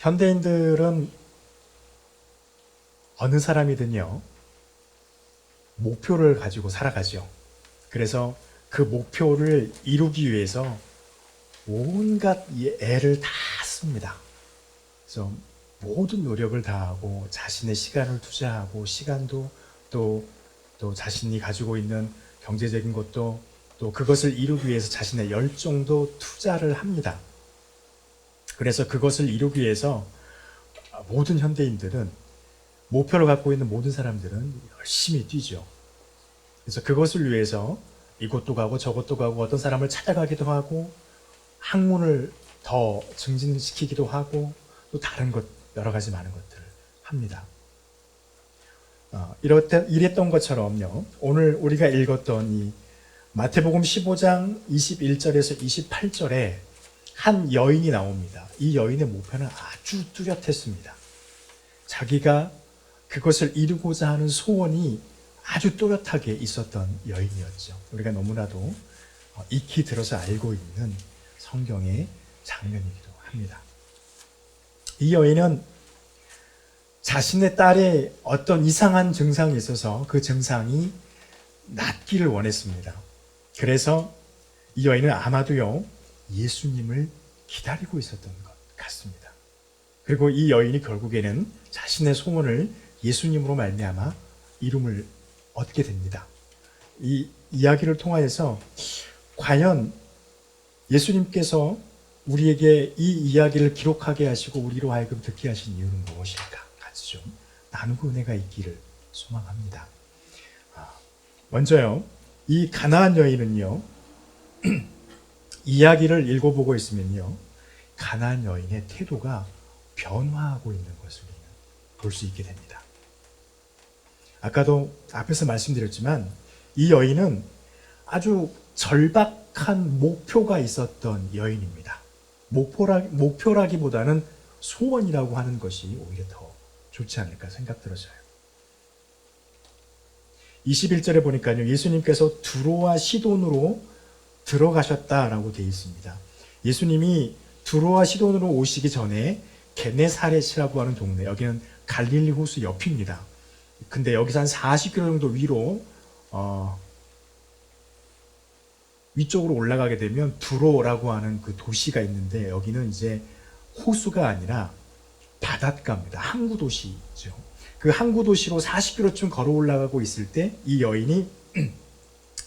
현대인들은 어느 사람이든요, 목표를 가지고 살아가죠. 그래서 그 목표를 이루기 위해서 온갖 애를 다 씁니다. 그래서 모든 노력을 다하고 자신의 시간을 투자하고 시간도 또 자신이 가지고 있는 경제적인 것도 또 그것을 이루기 위해서 자신의 열정도 투자를 합니다. 그래서 그것을 이루기 위해서 모든 현대인들은 목표를 갖고 있는 모든 사람들은 열심히 뛰죠. 그래서 그것을 위해서 이곳도 가고 저곳도 가고 어떤 사람을 찾아가기도 하고 학문을 더 증진시키기도 하고 또 다른 것 여러 가지 많은 것들을 합니다. 이랬던 것처럼요. 오늘 우리가 읽었던 이 마태복음 15장 21절에서 28절에 한 여인이 나옵니다. 이 여인의 목표는 아주 뚜렷했습니다. 자기가 그것을 이루고자 하는 소원이 아주 또렷하게 있었던 여인이었죠. 우리가 너무나도 익히 들어서 알고 있는 성경의 장면이기도 합니다. 이 여인은 자신의 딸의 어떤 이상한 증상이 있어서 그 증상이 낫기를 원했습니다. 그래서 이 여인은 아마도요, 예수님을 기다리고 있었던 것 같습니다. 그리고 이 여인이 결국에는 자신의 소원을 예수님으로 말미암아 이름을 얻게 됩니다. 이 이야기를 통하여서 과연 예수님께서 우리에게 이 이야기를 기록하게 하시고 우리로 하여금 듣게 하신 이유는 무엇일까? 같이 좀 나누고 은혜가 있기를 소망합니다. 먼저요, 이 가나안 여인은요, 이야기를 읽어보고 있으면요, 가나안 여인의 태도가 변화하고 있는 것을 볼 수 있게 됩니다. 아까도 앞에서 말씀드렸지만 이 여인은 아주 절박한 목표가 있었던 여인입니다. 목표라기보다는 소원이라고 하는 것이 오히려 더 좋지 않을까 생각 들어져요. 21절에 보니까요, 예수님께서 두로와 시돈으로 들어가셨다라고 되어 있습니다. 예수님이 두로와 시돈으로 오시기 전에 게네사렛이라고 하는 동네, 여기는 갈릴리 호수 옆입니다. 근데 여기서 한 40km 정도 위로 위쪽으로 올라가게 되면 두로라고 하는 그 도시가 있는데, 여기는 이제 호수가 아니라 바닷가입니다. 항구 도시죠. 그 항구 도시로 40km쯤 걸어 올라가고 있을 때 이 여인이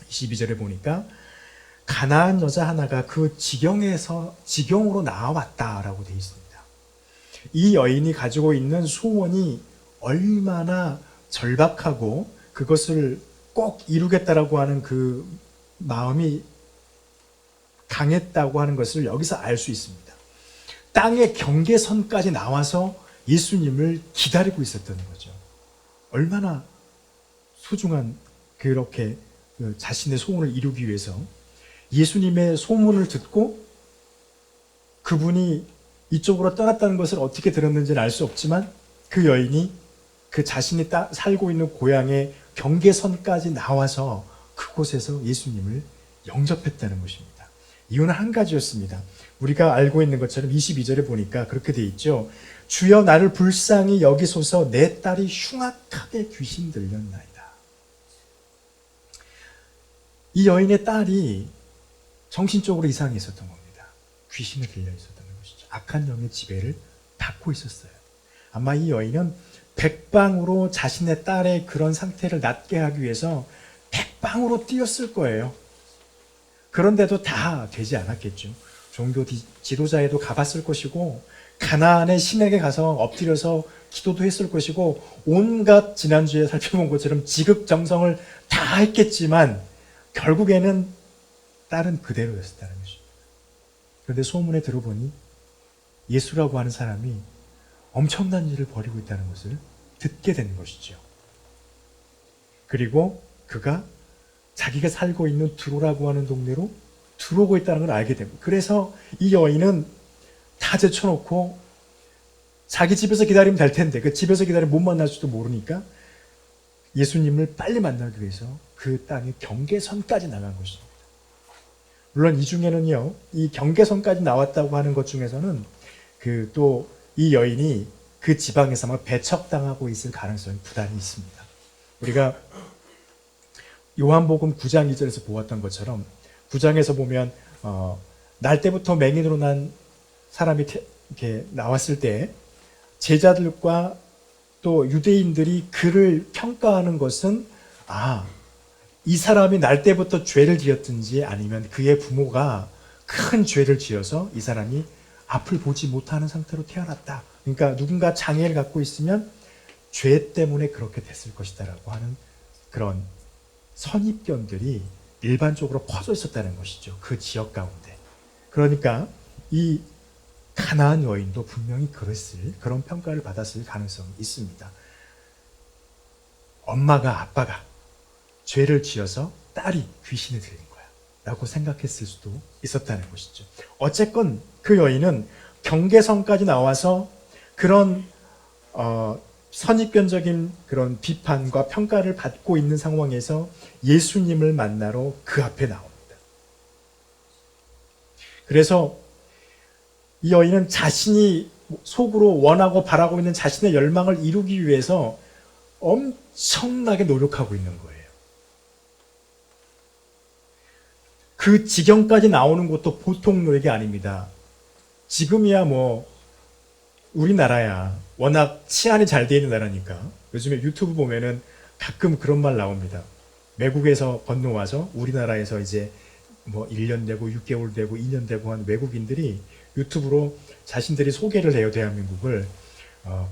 22절에 보니까 가나안 여자 하나가 그 지경으로 나와왔다라고 되어 있습니다. 이 여인이 가지고 있는 소원이 얼마나 절박하고 그것을 꼭 이루겠다라고 하는 그 마음이 강했다고 하는 것을 여기서 알 수 있습니다. 땅의 경계선까지 나와서 예수님을 기다리고 있었던 거죠. 얼마나 소중한 그렇게 자신의 소원을 이루기 위해서 예수님의 소문을 듣고 그분이 이쪽으로 떠났다는 것을 어떻게 들었는지는 알 수 없지만 그 여인이 그 자신이 살고 있는 고향의 경계선까지 나와서 그곳에서 예수님을 영접했다는 것입니다. 이유는 한 가지였습니다. 우리가 알고 있는 것처럼 22절에 보니까 그렇게 돼 있죠. 주여 나를 불쌍히 여기소서, 내 딸이 흉악하게 귀신 들렸나이다. 이 여인의 딸이 정신적으로 이상이 있었던 겁니다. 귀신에 들려 있었던 것이죠. 악한 영의 지배를 받고 있었어요. 아마 이 여인은 백방으로 자신의 딸의 그런 상태를 낫게 하기 위해서 백방으로 뛰었을 거예요. 그런데도 다 되지 않았겠죠. 종교 지도자에도 가봤을 것이고 가나안의 신에게 가서 엎드려서 기도도 했을 것이고 온갖 지난주에 살펴본 것처럼 지극정성을 다 했겠지만 결국에는 딸은 그대로였다는 것입니다. 그런데 소문에 들어보니 예수라고 하는 사람이 엄청난 일을 벌이고 있다는 것을 듣게 된 것이죠. 그리고 그가 자기가 살고 있는 두로라고 하는 동네로 들어오고 있다는 걸 알게 됩니다. 그래서 이 여인은 다 제쳐놓고 자기 집에서 기다리면 될 텐데 그 집에서 기다리면 못 만날지도 모르니까 예수님을 빨리 만나기 위해서 그 땅의 경계선까지 나간 것입니다. 물론 이 중에는요, 이 경계선까지 나왔다고 하는 것 중에서는 또 이 여인이 그 지방에서 아마 배척당하고 있을 가능성이 부단히 있습니다. 우리가 요한복음 9장 2절에서 보았던 것처럼 9장에서 보면 날 때부터 맹인으로 난 사람이 이렇게 나왔을 때 제자들과 또 유대인들이 그를 평가하는 것은 이 사람이 날 때부터 죄를 지었든지 아니면 그의 부모가 큰 죄를 지어서 이 사람이 앞을 보지 못하는 상태로 태어났다. 그러니까 누군가 장애를 갖고 있으면 죄 때문에 그렇게 됐을 것이다라고 하는 그런 선입견들이 일반적으로 퍼져 있었다는 것이죠. 그 지역 가운데. 그러니까 이 가나안 여인도 분명히 그런 평가를 받았을 가능성이 있습니다. 엄마가 아빠가 죄를 지어서 딸이 귀신에 들린 거야 라고 생각했을 수도 있었다는 것이죠. 어쨌건 그 여인은 경계선까지 나와서 그런 선입견적인 그런 비판과 평가를 받고 있는 상황에서 예수님을 만나러 그 앞에 나옵니다. 그래서 이 여인은 자신이 속으로 원하고 바라고 있는 자신의 열망을 이루기 위해서 엄청나게 노력하고 있는 거예요. 그 지경까지 나오는 것도 보통 노력이 아닙니다. 지금이야 우리나라야 워낙 치안이 잘 돼 있는 나라니까 요즘에 유튜브 보면은 가끔 그런 말 나옵니다. 외국에서 건너와서 우리나라에서 이제 1년 되고 6개월 되고 2년 되고 한 외국인들이 유튜브로 자신들이 소개를 해요. 대한민국을.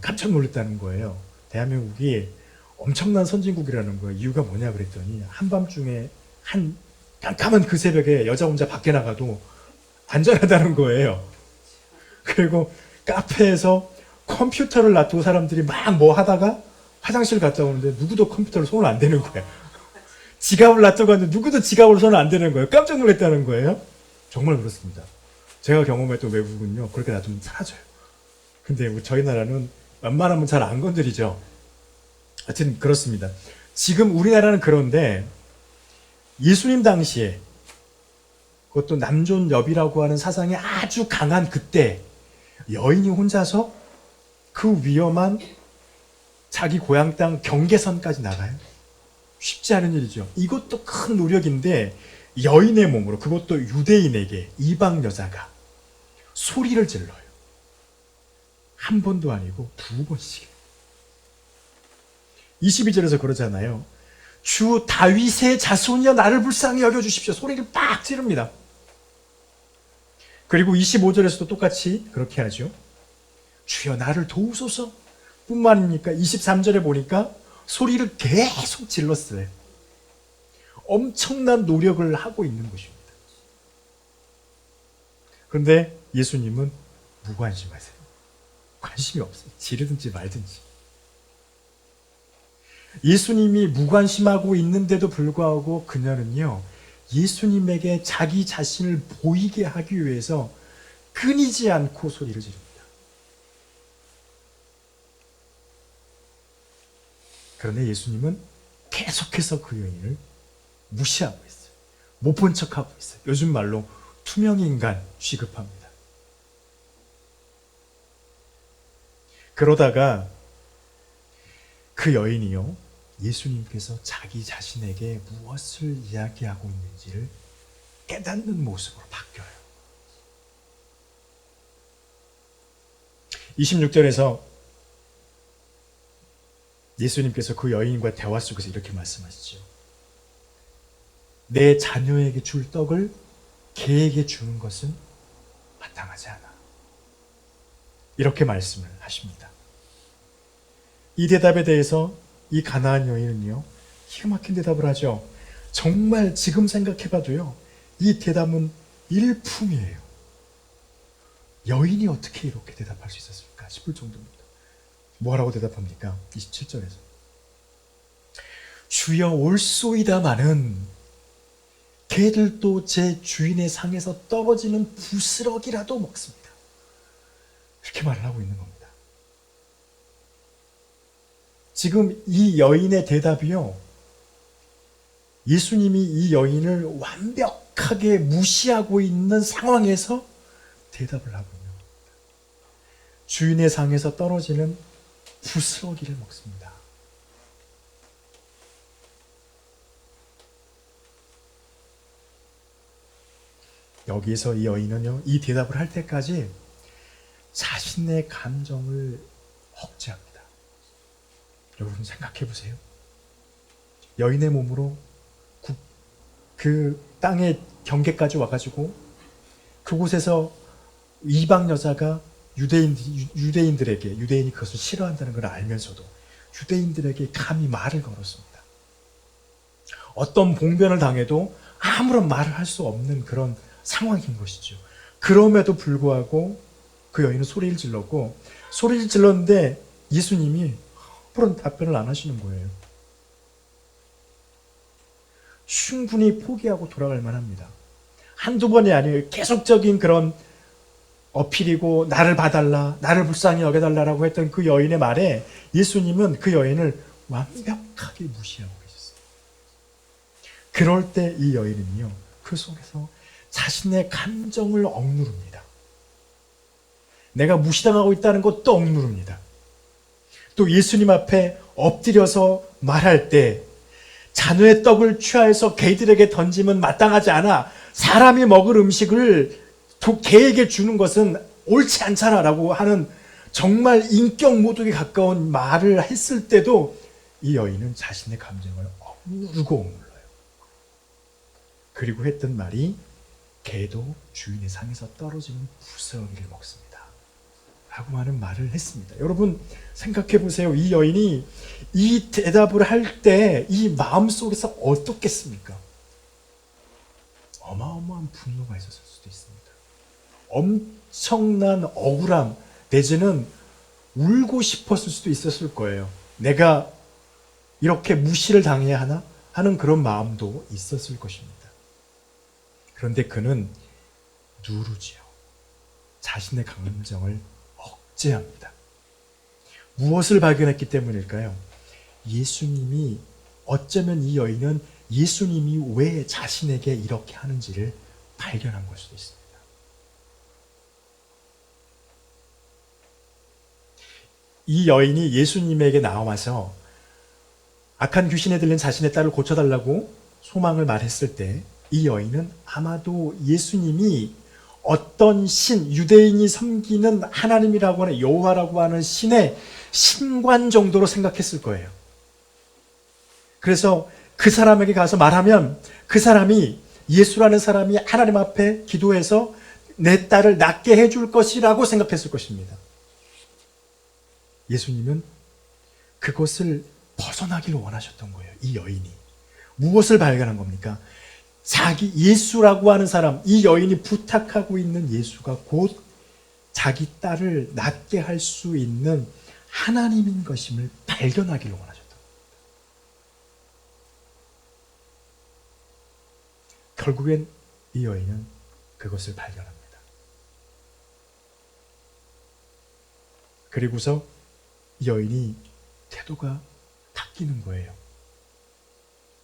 깜짝 놀랐다는 거예요. 대한민국이 엄청난 선진국이라는 거예요. 이유가 뭐냐 그랬더니 한밤중에 한 깜깜한 그 새벽에 여자 혼자 밖에 나가도 안전하다는 거예요. 그리고 카페에서 컴퓨터를 놔두고 사람들이 막 하다가 화장실 갔다 오는데 누구도 컴퓨터를 손을 안 대는 거예요. 지갑을 놔두고 갔는데 누구도 지갑으로 손을 안 대는 거예요. 깜짝 놀랐다는 거예요. 정말 그렇습니다. 제가 경험했던 외국은요, 그렇게 놔두면 사라져요. 근데 저희 나라는 웬만하면 잘 안 건드리죠. 하여튼 그렇습니다. 지금 우리나라는 그런데 예수님 당시에 그것도 남존여비라고 하는 사상이 아주 강한 그때 여인이 혼자서 그 위험한 자기 고향 땅 경계선까지 나가요. 쉽지 않은 일이죠. 이것도 큰 노력인데 여인의 몸으로, 그것도 유대인에게 이방 여자가 소리를 질러요. 한 번도 아니고 2번씩. 22절에서 그러잖아요. 주 다윗의 자손이여 나를 불쌍히 여겨주십시오. 소리를 빡 지릅니다. 그리고 25절에서도 똑같이 그렇게 하죠. 주여 나를 도우소서 뿐만 아닙니까? 23절에 보니까 소리를 계속 질렀어요. 엄청난 노력을 하고 있는 것입니다. 그런데 예수님은 무관심하세요. 관심이 없어요. 지르든지 말든지. 예수님이 무관심하고 있는데도 불구하고 그녀는요, 예수님에게 자기 자신을 보이게 하기 위해서 끊이지 않고 소리를 지릅니다. 그런데 예수님은 계속해서 그 여인을 무시하고 있어요. 못 본 척하고 있어요. 요즘 말로 투명인간 취급합니다. 그러다가 그 여인이요, 예수님께서 자기 자신에게 무엇을 이야기하고 있는지를 깨닫는 모습으로 바뀌어요. 26절에서 예수님께서 그 여인과 대화 속에서 이렇게 말씀하시죠. 내 자녀에게 줄 떡을 개에게 주는 것은 마땅하지 않아. 이렇게 말씀을 하십니다. 이 대답에 대해서 이 가나안 여인은요, 기가 막힌 대답을 하죠. 정말 지금 생각해봐도요, 이 대답은 일품이에요. 여인이 어떻게 이렇게 대답할 수 있었을까 싶을 정도입니다. 뭐라고 대답합니까? 27절에서 주여 올소이다마는 개들도 제 주인의 상에서 떨어지는 부스러기라도 먹습니다. 이렇게 말을 하고 있는 겁니다. 지금 이 여인의 대답이요, 예수님이 이 여인을 완벽하게 무시하고 있는 상황에서 대답을 하고 있는 겁니다. 주인의 상에서 떨어지는 부스러기를 먹습니다. 여기에서 이 여인은요, 이 대답을 할 때까지 자신의 감정을 억제합니다. 여러분 생각해 보세요. 여인의 몸으로 그 땅의 경계까지 와가지고 그곳에서 이방 여자가 유대인들에게, 유대인이 그것을 싫어한다는 걸 알면서도 유대인들에게 감히 말을 걸었습니다. 어떤 봉변을 당해도 아무런 말을 할 수 없는 그런 상황인 것이죠. 그럼에도 불구하고 그 여인은 소리를 질렀고, 소리를 질렀는데 예수님이 아무런 답변을 안 하시는 거예요. 충분히 포기하고 돌아갈 만합니다. 한두 번이 아니에요. 계속적인 그런 어필이고, 나를 봐달라, 나를 불쌍히 여겨달라고 했던 그 여인의 말에 예수님은 그 여인을 완벽하게 무시하고 계셨어요. 그럴 때 이 여인은요, 그 속에서 자신의 감정을 억누릅니다. 내가 무시당하고 있다는 것도 억누릅니다. 또 예수님 앞에 엎드려서 말할 때 자녀의 떡을 취하여서 개들에게 던지면 마땅하지 않아. 사람이 먹을 음식을 개에게 주는 것은 옳지 않잖아라고 하는 정말 인격 모독에 가까운 말을 했을 때도 이 여인은 자신의 감정을 억누르고 억눌러요. 그리고 했던 말이 개도 주인의 상에서 떨어지는 부스러기를 먹습니다 라고 하는 말을 했습니다. 여러분 생각해 보세요. 이 여인이 이 대답을 할 때 이 마음속에서 어떻겠습니까? 어마어마한 분노가 있었을 수도 있습니다. 엄청난 억울함 내지는 울고 싶었을 수도 있었을 거예요. 내가 이렇게 무시를 당해야 하나 하는 그런 마음도 있었을 것입니다. 그런데 그는 누르지요. 자신의 감정을 억제합니다. 무엇을 발견했기 때문일까요? 예수님이, 어쩌면 이 여인은 예수님이 왜 자신에게 이렇게 하는지를 발견한 걸 수도 있습니다. 이 여인이 예수님에게 나와서 악한 귀신에 들린 자신의 딸을 고쳐달라고 소망을 말했을 때 이 여인은 아마도 예수님이 어떤 신, 유대인이 섬기는 하나님이라고 하는 여호와라고 하는 신의 신관 정도로 생각했을 거예요. 그래서 그 사람에게 가서 말하면 그 사람이, 예수라는 사람이 하나님 앞에 기도해서 내 딸을 낫게 해줄 것이라고 생각했을 것입니다. 예수님은 그것을 벗어나기를 원하셨던 거예요. 이 여인이. 무엇을 발견한 겁니까? 자기 예수라고 하는 사람, 이 여인이 부탁하고 있는 예수가 곧 자기 딸을 낫게 할 수 있는 하나님인 것임을 발견하기를 원하셨던 겁니다. 결국엔 이 여인은 그것을 발견합니다. 그리고서 이 여인이 태도가 바뀌는 거예요.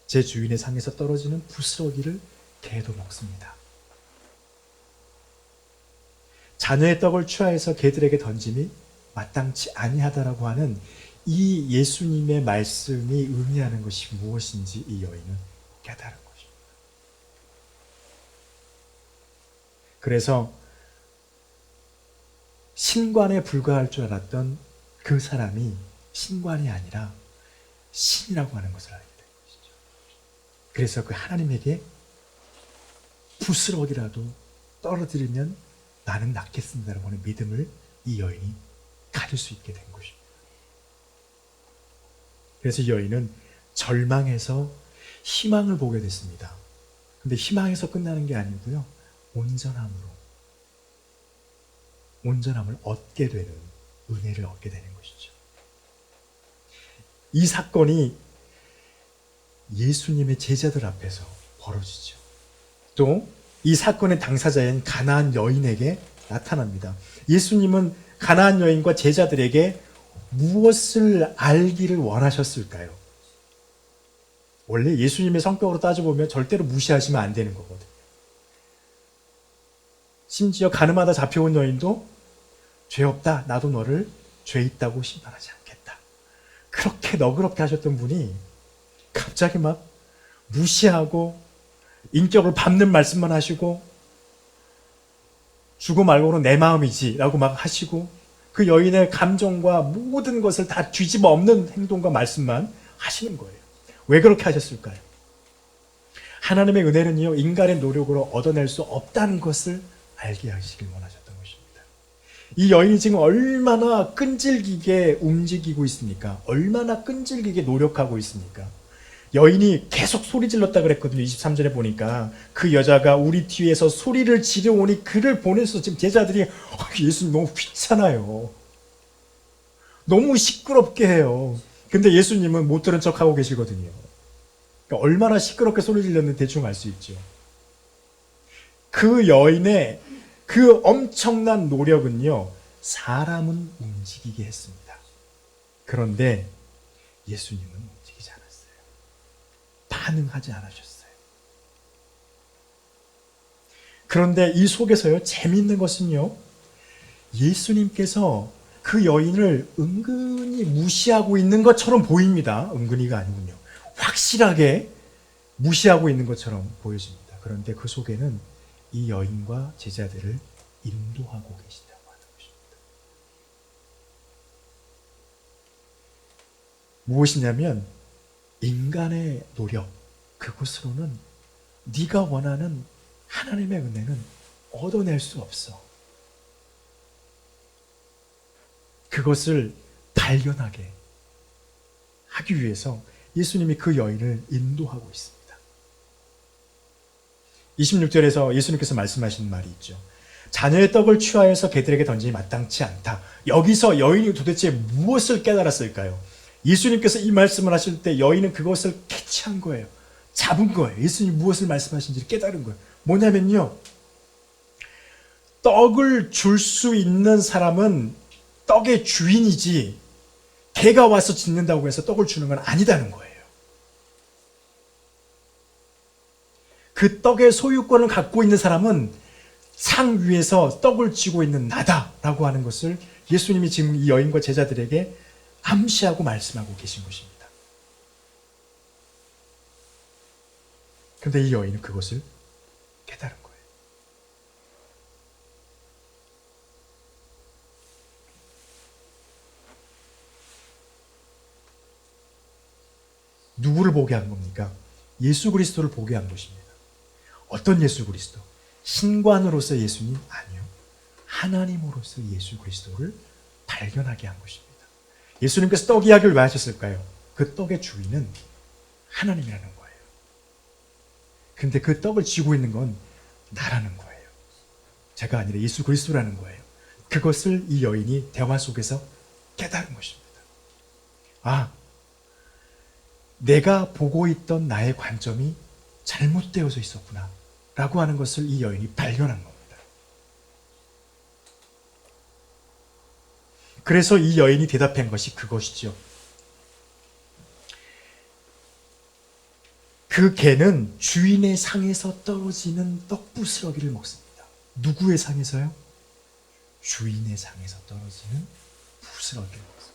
제 주인의 상에서 떨어지는 부스러기를 개도 먹습니다. 자녀의 떡을 취하여서 개들에게 던짐이 마땅치 아니하다라고 하는 이 예수님의 말씀이 의미하는 것이 무엇인지 이 여인은 깨달은 것입니다. 그래서 신관에 불과할 줄 알았던 그 사람이 신관이 아니라 신이라고 하는 것을 알게 된 것이죠. 그래서 그 하나님에게 부스러기라도 떨어뜨리면 나는 낫겠습니다라고 하는 믿음을 이 여인이 가질 수 있게 된 것입니다. 그래서 이 여인은 절망해서 희망을 보게 됐습니다. 근데 희망에서 끝나는 게 아니고요, 온전함을 얻게 되는 은혜를 얻게 되는 것이죠. 이 사건이 예수님의 제자들 앞에서 벌어지죠. 또 이 사건의 당사자인 가나안 여인에게 나타납니다. 예수님은 가나안 여인과 제자들에게 무엇을 알기를 원하셨을까요? 원래 예수님의 성격으로 따져보면 절대로 무시하시면 안 되는 거거든요. 심지어 가늠하다 잡혀온 여인도 죄 없다. 나도 너를 죄 있다고 심판하지 않겠다. 그렇게 너그럽게 하셨던 분이 갑자기 막 무시하고 인격을 밟는 말씀만 하시고 주고 말고는 내 마음이지 라고 막 하시고 그 여인의 감정과 모든 것을 다 뒤집어 엎는 행동과 말씀만 하시는 거예요. 왜 그렇게 하셨을까요? 하나님의 은혜는요, 인간의 노력으로 얻어낼 수 없다는 것을 알게 하시길 원하셨던 것입니다. 이 여인이 지금 얼마나 끈질기게 움직이고 있습니까? 얼마나 끈질기게 노력하고 있습니까? 여인이 계속 소리 질렀다 그랬거든요. 23절에 보니까 그 여자가 우리 뒤에서 소리를 지르오니 그를 보내서 지금 제자들이 예수님 너무 귀찮아요. 너무 시끄럽게 해요. 근데 예수님은 못 들은 척하고 계시거든요. 그러니까 얼마나 시끄럽게 소리 질렀는지 대충 알 수 있죠. 그 여인의 그 엄청난 노력은요, 사람은 움직이게 했습니다. 그런데 예수님은 움직이지 않았어요. 반응하지 않으셨어요. 그런데 이 속에서요, 재미있는 것은요, 예수님께서 그 여인을 은근히 무시하고 있는 것처럼 보입니다. 은근히가 아니군요. 확실하게 무시하고 있는 것처럼 보여집니다. 그런데 그 속에는 이 여인과 제자들을 인도하고 계시다고 하는 것입니다. 무엇이냐면 인간의 노력, 그것으로는 네가 원하는 하나님의 은혜는 얻어낼 수 없어. 그것을 발견하게 하기 위해서 예수님이 그 여인을 인도하고 있습니다. 26절에서 예수님께서 말씀하신 말이 있죠. 자녀의 떡을 취하여서 개들에게 던지니 마땅치 않다. 여기서 여인이 도대체 무엇을 깨달았을까요? 예수님께서 이 말씀을 하실 때 여인은 그것을 캐치한 거예요. 잡은 거예요. 예수님이 무엇을 말씀하신지를 깨달은 거예요. 뭐냐면요, 떡을 줄 수 있는 사람은 떡의 주인이지 개가 와서 짓는다고 해서 떡을 주는 건 아니다는 거예요. 그 떡의 소유권을 갖고 있는 사람은 상 위에서 떡을 쥐고 있는 나다라고 하는 것을 예수님이 지금 이 여인과 제자들에게 암시하고 말씀하고 계신 것입니다. 그런데 이 여인은 그것을 깨달은 거예요. 누구를 보게 한 겁니까? 예수 그리스도를 보게 한 것입니다. 어떤 예수 그리스도? 신관으로서 예수님? 아니요. 하나님으로서 예수 그리스도를 발견하게 한 것입니다. 예수님께서 떡 이야기를 왜 하셨을까요? 그 떡의 주인은 하나님이라는 거예요. 근데 그 떡을 쥐고 있는 건 나라는 거예요. 제가 아니라 예수 그리스도라는 거예요. 그것을 이 여인이 대화 속에서 깨달은 것입니다. 아, 내가 보고 있던 나의 관점이 잘못되어져 있었구나 라고 하는 것을 이 여인이 발견한 겁니다. 그래서 이 여인이 대답한 것이 그것이죠. 그 개는 주인의 상에서 떨어지는 떡부스러기를 먹습니다. 누구의 상에서요? 주인의 상에서 떨어지는 부스러기를 먹습니다.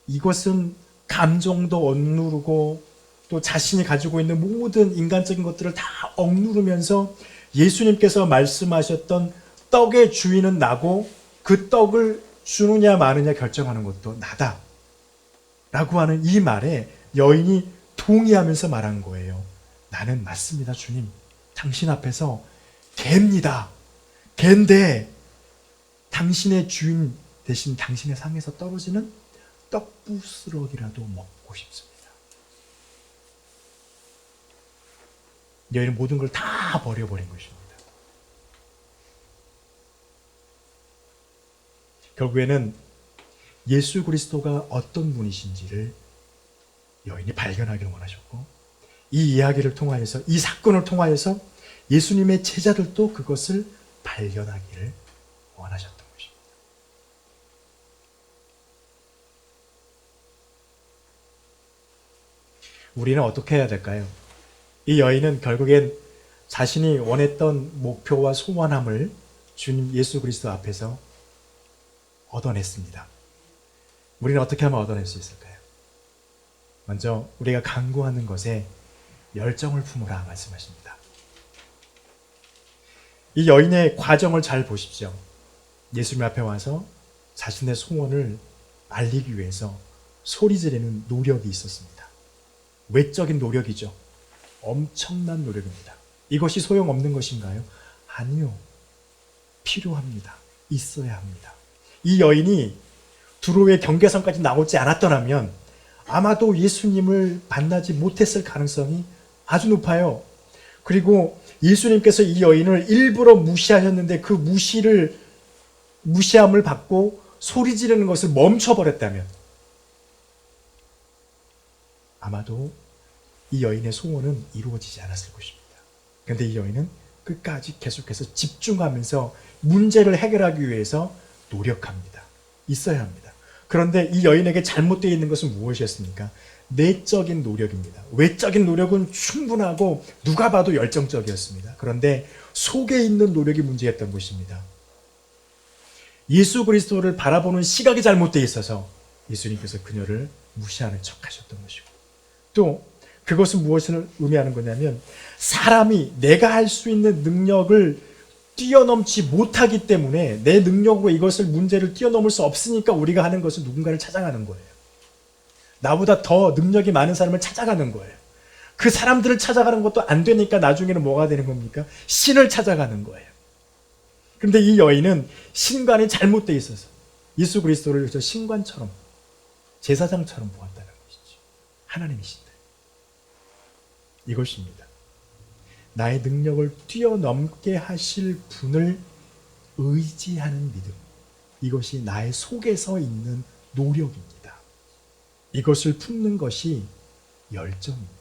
이것은 감정도 억누르고 또 자신이 가지고 있는 모든 인간적인 것들을 다 억누르면서 예수님께서 말씀하셨던 떡의 주인은 나고 그 떡을 주느냐 마느냐 결정하는 것도 나다 라고 하는 이 말에 여인이 동의하면서 말한 거예요. 나는 맞습니다, 주님. 당신 앞에서 개입니다. 개인데 당신의 주인 대신 당신의 상에서 떨어지는 떡부스러기라도 먹고 싶습니다. 여인은 모든 걸 다 버려버린 것입니다. 결국에는 예수 그리스도가 어떤 분이신지를 여인이 발견하기를 원하셨고, 이 이야기를 통하여서, 이 사건을 통하여서 예수님의 제자들도 그것을 발견하기를 원하셨던 것입니다. 우리는 어떻게 해야 될까요? 이 여인은 결국엔 자신이 원했던 목표와 소원함을 주님 예수 그리스도 앞에서 얻어냈습니다. 우리는 어떻게 하면 얻어낼 수 있을까요? 먼저 우리가 간구하는 것에 열정을 품으라 말씀하십니다. 이 여인의 과정을 잘 보십시오. 예수님 앞에 와서 자신의 소원을 알리기 위해서 소리 지르는 노력이 있었습니다. 외적인 노력이죠. 엄청난 노력입니다. 이것이 소용없는 것인가요? 아니요. 필요합니다. 있어야 합니다. 이 여인이 두로의 경계선까지 나오지 않았더라면 아마도 예수님을 만나지 못했을 가능성이 아주 높아요. 그리고 예수님께서 이 여인을 일부러 무시하셨는데 그 무시함을 받고 소리 지르는 것을 멈춰버렸다면 아마도 이 여인의 소원은 이루어지지 않았을 것입니다. 그런데 이 여인은 끝까지 계속해서 집중하면서 문제를 해결하기 위해서 노력합니다. 있어야 합니다. 그런데 이 여인에게 잘못되어 있는 것은 무엇이었습니까? 내적인 노력입니다. 외적인 노력은 충분하고 누가 봐도 열정적이었습니다. 그런데 속에 있는 노력이 문제였던 것입니다. 예수 그리스도를 바라보는 시각이 잘못되어 있어서 예수님께서 그녀를 무시하는 척하셨던 것이고, 또 그것은 무엇을 의미하는 거냐면 사람이 내가 할 수 있는 능력을 뛰어넘지 못하기 때문에 내 능력으로 이것을 문제를 뛰어넘을 수 없으니까 우리가 하는 것은 누군가를 찾아가는 거예요. 나보다 더 능력이 많은 사람을 찾아가는 거예요. 그 사람들을 찾아가는 것도 안 되니까 나중에는 뭐가 되는 겁니까? 신을 찾아가는 거예요. 그런데 이 여인은 신관이 잘못되어 있어서 예수 그리스도를 저 신관처럼 제사장처럼 보았다는 것이죠. 하나님이신데. 이것입니다. 나의 능력을 뛰어넘게 하실 분을 의지하는 믿음. 이것이 나의 속에서 있는 노력입니다. 이것을 품는 것이 열정입니다.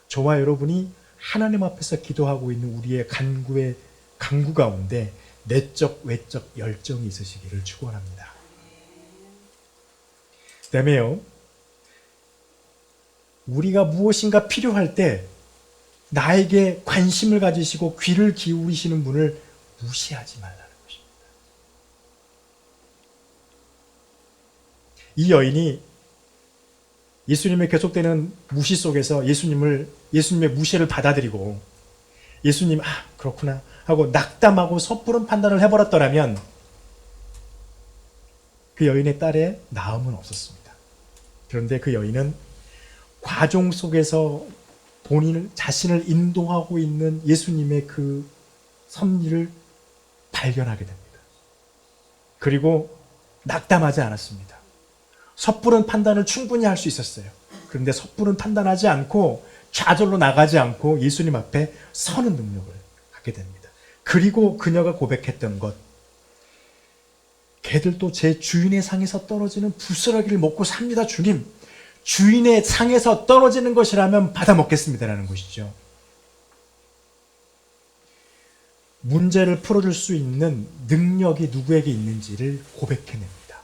저와 여러분이 하나님 앞에서 기도하고 있는 우리의 간구 가운데 내적, 외적 열정이 있으시기를 축원합니다. 그다음에요, 우리가 무엇인가 필요할 때 나에게 관심을 가지시고 귀를 기울이시는 분을 무시하지 말라는 것입니다. 이 여인이 예수님의 계속되는 무시 속에서 예수님의 무시를 받아들이고 예수님, 그렇구나 하고 낙담하고 섣부른 판단을 해버렸더라면 그 여인의 딸의 나음은 없었습니다. 그런데 그 여인은 과정 속에서 자신을 인도하고 있는 예수님의 그 섭리를 발견하게 됩니다. 그리고 낙담하지 않았습니다. 섣부른 판단을 충분히 할 수 있었어요. 그런데 섣부른 판단하지 않고 좌절로 나가지 않고 예수님 앞에 서는 능력을 갖게 됩니다. 그리고 그녀가 고백했던 것, 개들도 제 주인의 상에서 떨어지는 부스러기를 먹고 삽니다, 주님. 주인의 상에서 떨어지는 것이라면 받아 먹겠습니다라는 것이죠. 문제를 풀어줄 수 있는 능력이 누구에게 있는지를 고백해냅니다.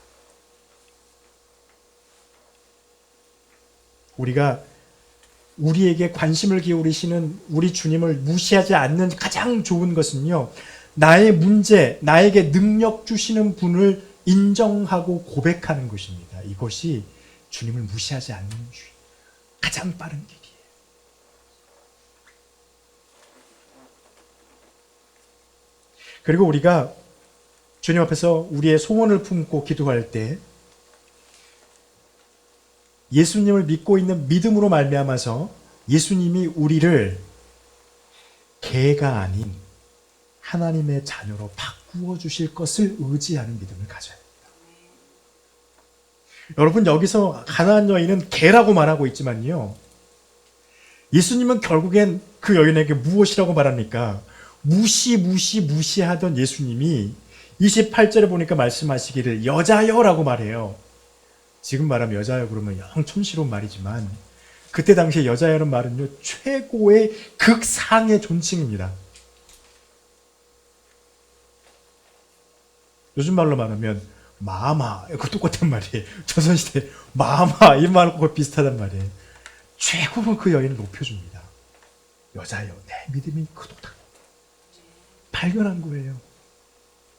우리가 우리에게 관심을 기울이시는 우리 주님을 무시하지 않는 가장 좋은 것은요, 나의 문제, 나에게 능력 주시는 분을 인정하고 고백하는 것입니다. 이것이 주님을 무시하지 않는 가장 빠른 길이에요. 그리고 우리가 주님 앞에서 우리의 소원을 품고 기도할 때 예수님을 믿고 있는 믿음으로 말미암아서 예수님이 우리를 개가 아닌 하나님의 자녀로 바꾸어 주실 것을 의지하는 믿음을 가져야 됩니다. 여러분, 여기서 가나안 여인은 개라고 말하고 있지만요, 예수님은 결국엔 그 여인에게 무엇이라고 말합니까? 무시하던 예수님이 28절에 보니까 말씀하시기를 여자여라고 말해요. 지금 말하면 여자여 그러면 영 촌스러운 말이지만 그때 당시에 여자여라는 말은요, 최고의 극상의 존칭입니다. 요즘 말로 말하면 마마, 그 똑같은 말이에요. 조선시대 마마 이 말하고 비슷하단 말이에요. 최고로 그 여인을 높여줍니다. 여자여, 내 믿음이 크도다. 발견한 거예요.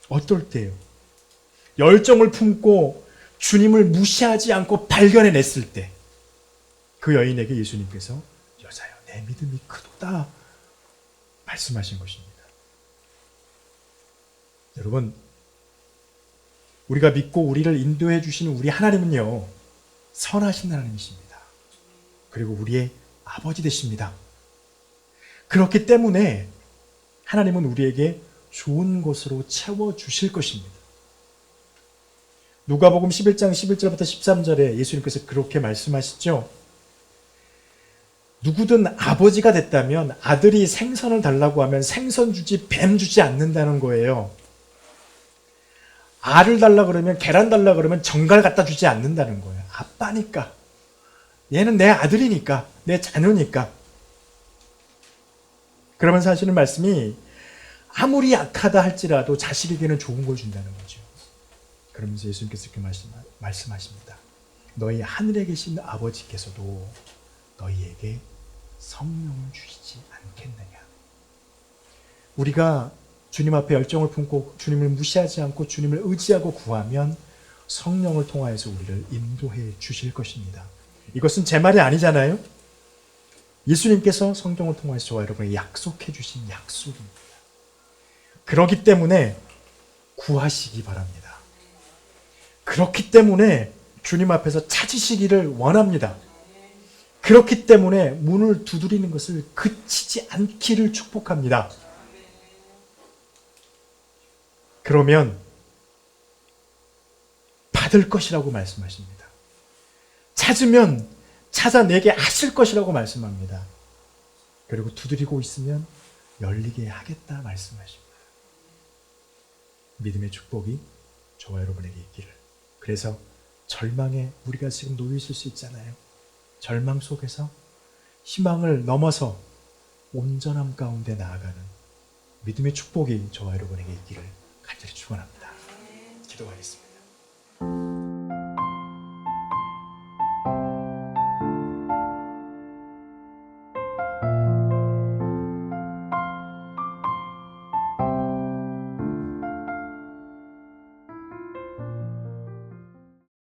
어떨 때요? 열정을 품고 주님을 무시하지 않고 발견해냈을 때 그 여인에게 예수님께서 여자여, 내 믿음이 크도다 말씀하신 것입니다. 여러분, 우리가 믿고 우리를 인도해 주시는 우리 하나님은요, 선하신 하나님이십니다. 그리고 우리의 아버지 되십니다. 그렇기 때문에 하나님은 우리에게 좋은 것으로 채워주실 것입니다. 누가복음 11장 11절부터 13절에 예수님께서 그렇게 말씀하시죠. 누구든 아버지가 됐다면 아들이 생선을 달라고 하면 생선 주지 뱀 주지 않는다는 거예요. 알을 달라 그러면 계란 달라 그러면 정갈 갖다 주지 않는다는 거예요. 아빠니까. 얘는 내 아들이니까, 내 자녀니까. 그러면서 하시는 말씀이 아무리 약하다 할지라도 자식에게는 좋은 걸 준다는 거죠. 그러면서 예수님께서 이렇게 말씀하십니다. 너희 하늘에 계신 아버지께서도 너희에게 성령을 주시지 않겠느냐. 우리가 주님 앞에 열정을 품고 주님을 무시하지 않고 주님을 의지하고 구하면 성령을 통하여서 우리를 인도해 주실 것입니다. 이것은 제 말이 아니잖아요. 예수님께서 성령을 통해서 저와 여러분에게 약속해 주신 약속입니다. 그렇기 때문에 구하시기 바랍니다. 그렇기 때문에 주님 앞에서 찾으시기를 원합니다. 그렇기 때문에 문을 두드리는 것을 그치지 않기를 축복합니다. 그러면 받을 것이라고 말씀하십니다. 찾으면 찾아내게 하실 것이라고 말씀합니다. 그리고 두드리고 있으면 열리게 하겠다 말씀하십니다. 믿음의 축복이 저와 여러분에게 있기를. 그래서 절망에 우리가 지금 놓여 있을 수 있잖아요. 절망 속에서 희망을 넘어서 온전함 가운데 나아가는 믿음의 축복이 저와 여러분에게 있기를 간절히 축원합니다. 기도하겠습니다.